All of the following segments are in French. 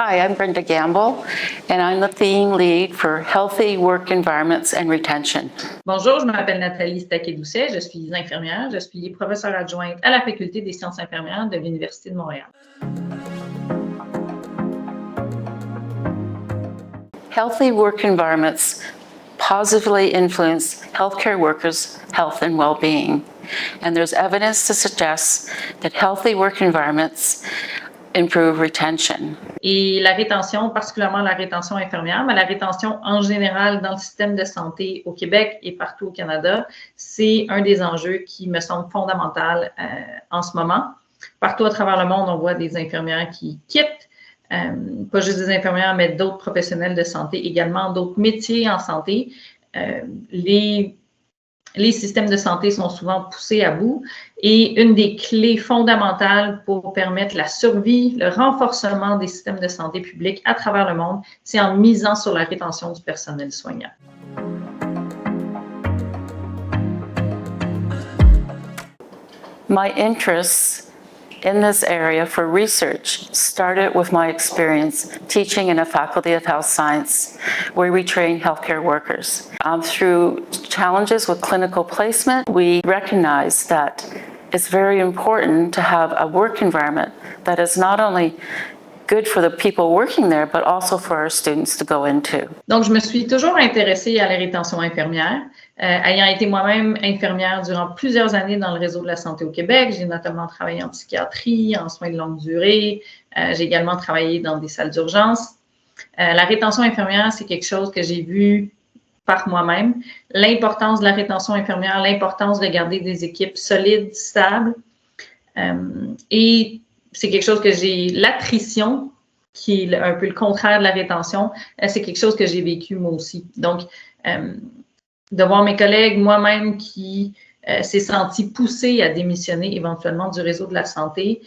Hi, I'm Brenda Gamble, and I'm the theme lead for Healthy Work Environments and Retention. Bonjour, je m'appelle Nathalie Staquet-Doucet, je suis infirmière, je suis professeure adjointe à la Faculté des sciences infirmières de l'Université de Montréal. Healthy work environments positively influence healthcare workers' health and well-being, and there's evidence to suggest that healthy work environments improve retention. Et la rétention, particulièrement la rétention infirmière, mais la rétention en général dans le système de santé au Québec et partout au Canada, c'est un des enjeux qui me semble fondamental en ce moment. Partout à travers le monde, on voit des infirmières qui quittent, pas juste des infirmières, mais d'autres professionnels de santé également, d'autres métiers en santé. Les systèmes de santé sont souvent poussés à bout et une des clés fondamentales pour permettre la survie, le renforcement des systèmes de santé publics à travers le monde, c'est en misant sur la rétention du personnel soignant. My interests in this area for research started with my experience teaching in a Faculty of Health Science where we train healthcare workers. Through challenges with clinical placement, we recognize that it's very important to have a work environment that is not only good for the people working there, but also for our students to go into. Donc, je me suis toujours intéressée à la rétention infirmière. Ayant été moi-même infirmière durant plusieurs années dans le réseau de la santé au Québec, j'ai notamment travaillé en psychiatrie, en soins de longue durée. J'ai également travaillé dans des salles d'urgence. La rétention infirmière, c'est quelque chose que j'ai vu par moi-même. L'importance de la rétention infirmière, l'importance de garder des équipes solides, stables. Et c'est quelque chose que l'attrition, qui est un peu le contraire de la rétention, c'est quelque chose que j'ai vécu moi aussi. Donc, de voir mes collègues, moi-même qui s'est senti poussée à démissionner éventuellement du réseau de la santé,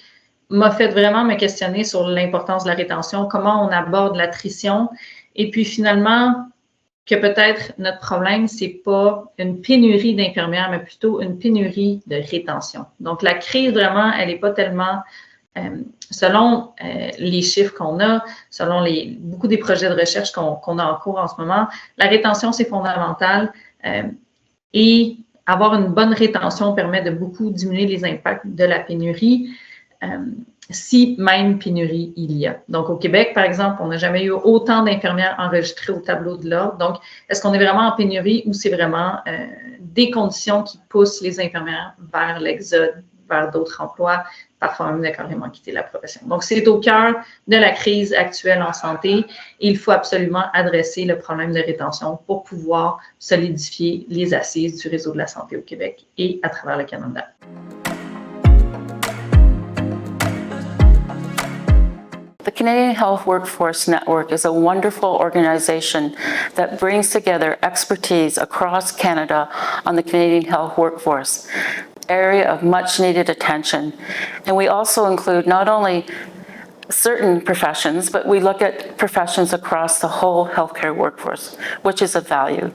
m'a fait vraiment me questionner sur l'importance de la rétention, comment on aborde l'attrition, et puis finalement, que peut-être notre problème, c'est pas une pénurie d'infirmières, mais plutôt une pénurie de rétention. Donc, la crise, vraiment, elle n'est pas tellement, selon les chiffres qu'on a, selon beaucoup des projets de recherche qu'on a en cours en ce moment, la rétention, c'est fondamental. Et avoir une bonne rétention permet de beaucoup diminuer les impacts de la pénurie, si même pénurie il y a. Donc, au Québec, par exemple, on n'a jamais eu autant d'infirmières enregistrées au tableau de l'ordre. Donc, est-ce qu'on est vraiment en pénurie ou c'est vraiment des conditions qui poussent les infirmières vers l'exode, vers d'autres emplois, parfois même de carrément quitter la profession. Donc, c'est au cœur de la crise actuelle en santé et il faut absolument adresser le problème de rétention pour pouvoir solidifier les assises du réseau de la santé au Québec et à travers le Canada. The Canadian Health Workforce Network is a wonderful organization that brings together expertise across Canada on the Canadian health workforce, area of much needed attention. And we also include not only certain professions, but we look at professions across the whole healthcare workforce, which is of value.